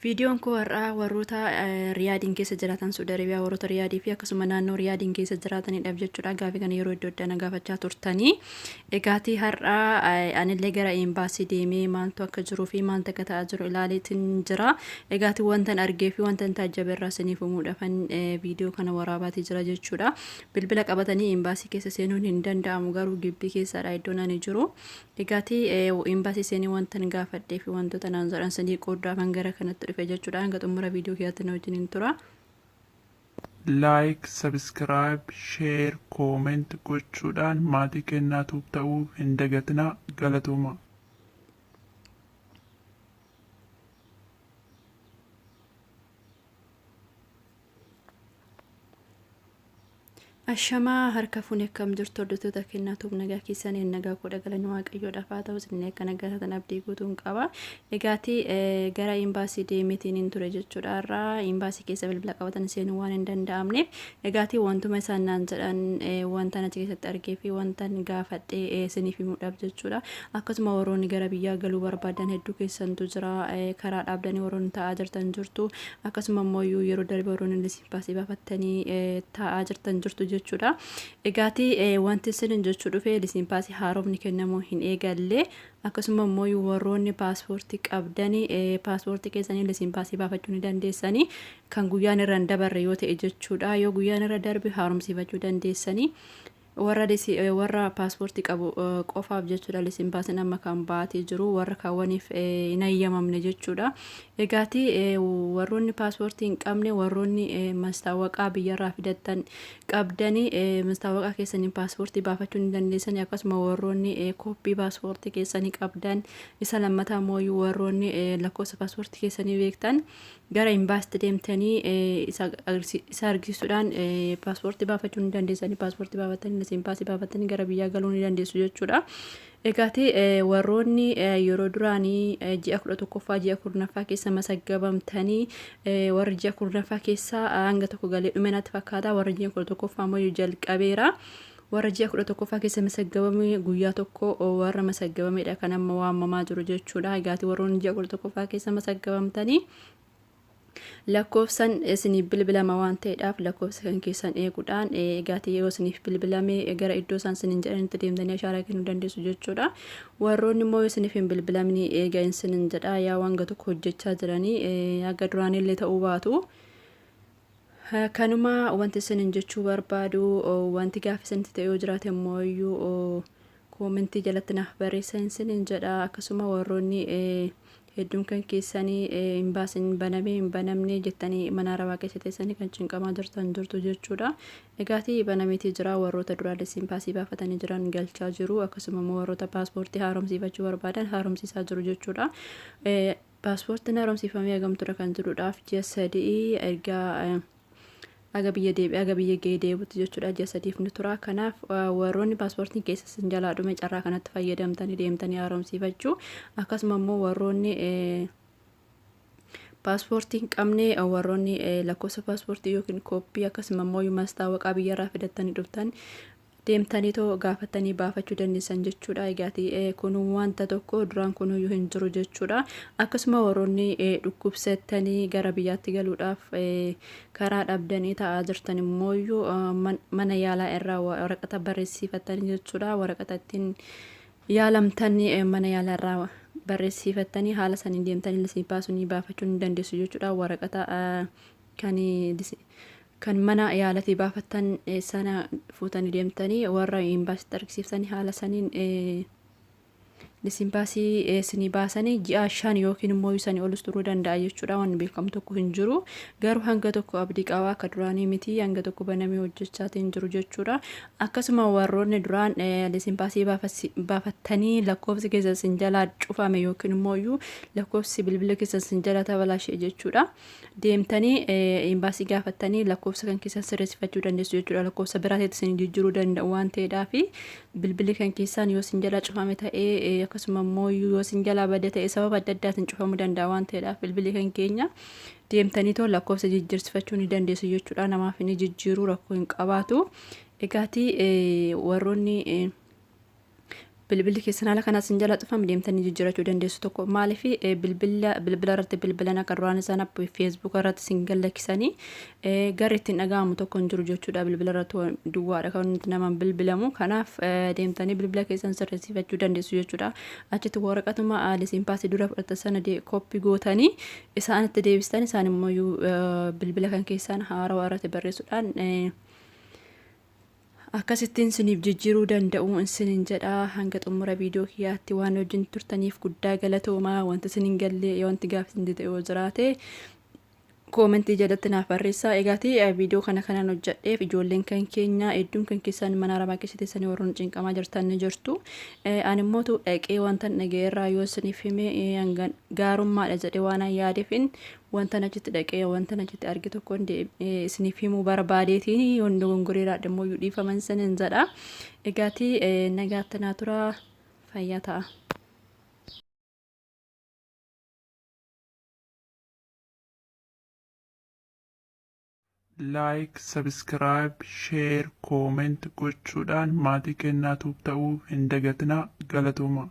Viidiyoon koo har'aa warroota Riyaadiin keessa jiraatan Saudi Arabiyaa warroota Riyaadii fi akkasuma naannoo Riyaadiin keessa jiraatanidhaaf jechuudha. Gaafii kana yeroo iddoo adda gaafachaa turtanii. Egaati har'aa anillee gara embaasii deemee maaltu akka jiruu fi maaltu akka ta'aa jiru ilaaleetiin jira. Egaati wantan argee fi wantan taajjabe irraa isiniif himuudhaafan viidiyoo kana waraabaatii jira jechuudha. Bilbila qabatanii embaasii keessa seenuun hin danda'amu garuu gibbii keessadha iddoon ani jiru. Egaati embaasii seenii wantan gaafadhee fi wantoota naan jedhan sanii qoodaafan gara kanatti dhufe jechuudha. Hanga xumura viidiyoo keenyaatti na wajjin tura. Like, subscribe, share, comment gochuudhaan maatii keenyaaf ta'uu hin dagatinaa. Galatooma. Ashamaa harka fuunee akkam jirtu hordoftoota keenyaatuuf nagaa keessanii nagaa kudha galan waaqayyoodhaaf haa ta'u isin akka nagaatan abdii guutuun qaba. Egaati gara embaasii deemeetiin hin ture jechuudha. Irraa embaasii keessa bilbila qabatan seenuu waan hin danda'amneef egaati wantuma isaan naan jedhan wanta achi keessatti argee fi wantan gaafadhee isiniif himuudhaaf jechuudha. Akkasuma warroonni gara biyyaa galuu barbaadan hedduu keessantu jira. Karaa dhaabdanii warroonni taa'aa jirtan jirtu. Akkasuma immoo yeroo darbe warroonni liisimpaasii baafattanii taa'aa jirtan jirtu jechuudha. Egaati wanti isin jechuu dhufe liisimpaasii haaromni kennamuu hin eegalle. Akkasuma immoo warroonni paaspoortii qabdanii paaspoortii keessanii liisimpaasii baafachuu ni dandeessanii kan guyyaan irra dabarre yoo ta'e jechuudha. Yoo guyyaan irra darbe haaromsiifachuu dandeessanii. Warra paaspoortii qabu qofaaf jechuudha liisimpaasiin amma kan baatee jiru warra kaawwaniif hin ayyamamne jechuudha. Egaati warroonni paaspoortii hin qabne warroonni mastaawaqaa biyyarraa fidattan qabdanii mastaawaqaa keessanii paaspoortii baafachuu ni dandeessanii. Akkasuma warroonni kooppii paaspoortii keessanii qabdan isa lammataa mooyyuu warroonni lakkoofsa paaspoortii keessanii beektan gara embaasiitti deemtanii isa argisiisuudhaan paaspoortii baafachuu ni dandeessanii. Paaspoortii baafatanii liisimpaasii baafatanii gara biyyaa galuu ni dandeessu jechuudha. Egaati warroonni yeroo duraanii ji'a 11ffaa ji'a 10ffaa keessa masaggabamtanii warri ji'a 10ffaa keessa hanga tokko galee dhume natti fakkaata. Warri ji'a 11ffaa immoo jalqabeera. Warra ji'a 11ffaa keessa masaggabame guyyaa tokko warra masaggabamedha kan amma waamamaa jiru jechuudha. Egaati warroonni ji'a 11ffaa keessa masaggabamtanii lakkoofsan isiniif bilbilama waan ta'eedhaaf lakkoofsa kan keessan eeguudhaan egaati yoo isiniif bilbilame gara iddoo isaan isiniin jedhanitti deemtanii ashaaraa kennuu dandeessu jechuudha. Warroonni immoo isiniif hin bilbilamne egaa isiniin jedha yaa wanga tokko hojjechaa jiranii akka duraanillee ta'uu baatu. Kanuma wanti isiniin jechuu barbaadu wanti gaafisanitti ta'ee yoo jiraate immoo koomentii jalatti naaf barreessaa isiniin jedha. Akkasuma warroonni hedduun kan keessanii embaasiin banamee hin banamne jettanii mana arabaa keessa teessanii kan cinqamaa jirtan jirtu jechuudha. Egaati banameetii jira. Warroota duraa liisimpaasii baafatanii jiran galchaa jiru. Akkasuma immoo warroota paaspoortii haaromsiifachuu barbaadan haaromsiisaa jiru jechuudha. Paaspoortiin haaromsiifamee hagamtuudha kan jiruudhaaf ji'a 3 ergaa aga biyya gahee deebi'utti jechuudha. Ji'a 3 ni tura. Kanaaf warroonni paaspoortiin keessa sin jalaa dhume carraa kanatti fayyadamtanii deemtanii haaromsiifachuu. Akkasuma immoo warroonni paaspoortii hin qabne warroonni lakkoofsa paaspoortii yookiin kooppii akkasuma immoo mastaawaqaa biyyarraa fidattanii dhuftan deemtanii too gaafatanii baafachuu dandeessan jechuudha. Egaati kun wanta tokko duraan kun hin jiru jechuudha. Akkasuma warroonni dhukkubsattanii gara biyyaatti galuudhaaf karaa dhabdanii taa'aa jirtan immoo mana yaalaa irraa waraqata barreessifatanii jechuudha. Waraqata ittiin yaalamtanii mana yaalaa irraa barreessifatanii haala saniin deemtanii liisimpaasii baafachuu ni dandeessu jechuudha. Waraqata kan mana yaalatii baafattan sana fuutanii deemtanii warra embaasiitti argisiiftanii haala saniin liisimpaasii isinii baasanii ji'a 5 yookiin immoo isanii olus turuu danda'a jechuudha. Waan beekamu tokko hin jiru. Garuu hanga tokko abdii qaba akka duraanii miti. Hanga tokko banamee hojjechaatiin jiru jechuudha. Akkasuma warroonni duraan liisimpaasii baafattanii lakkoofsi keessa sin jalaa cufame yookiin immoo lakkoofsi bilbila keessa sin jalaa tabalaashee jechuudha. Deemtanii embaasii gaafattanii lakkoofsa kan keessa sirreessifachuu dandeessu jechuudha. Lakkoofsa biraatiin sin jijjiiruu danda'u waan ta'eedhaaf bilbilli kan keessaan yoo sin jalaa cufame ta'ee akkasuma immoo yoo sin jalaa badde ta'e sababa adda addaatiin cufamuu danda'a waan ta'eedhaaf bilbilli kan keenya deemtanii too lakkoofsa jijjiirsifachuu ni dandeessu jechuudha. Namaaf ni jijjiiruu rakkoo hin qabaatu. Egaati warroonni bilbilli keessan haala kanaa sin jala dhufan deemtanii jijjiirachuu dandeessu tokko maaliif bilbila irratti bilbilan akka duraan isaan feesbuuk irratti sin gallakkisanii gara ittiin dhaga'amu tokko hin jiru jechuudha. Bilbila irratti duwwaadha kan namaan bilbilamu. Kanaaf deemtanii bilbila keessan sirreessifachuu dandeessu jechuudha. Achitti waraqatuma lisiin paasii dura fudhatan sana koppii gootanii isaanitti deebistan isaan immoo bilbila kan keessan haarawaa irratti barreessuudhaan akkasittiin siniif jijjiiruu danda'u isinin jedha. Hanga xumura viidiyoo kiyyaatti waan wajjin turtaniif guddaa galatoomaa. Wanti sinin galle wanti gaaffiin ta'e yoo jiraate koomentii jalatti naaf barreessaa. Egaati viidiyoo kanaan hojjedheef ijoolleen kan keenya hedduun kan keessan mana arabaa keessatti sanii warroon cinqamaa jirtan ni jirtu. Ani immoo dhaqee wanta dhaga'eerraa yoo isiniif hime gaarummaadha jedhee waan yaadeefin wanta achitti dhaqee wanta achitti arge tokko isiniif himuu barbaadeetiin yoon dogongoriidhaa dhimmoo dhiifaman sanin jedha. Egaati nagaatti naa tura, fayyaa ta'a. Like, subscribe, share, comment gochuudhaan maatii keenyaaf ta'uu hin dagatinaa. Galatooma.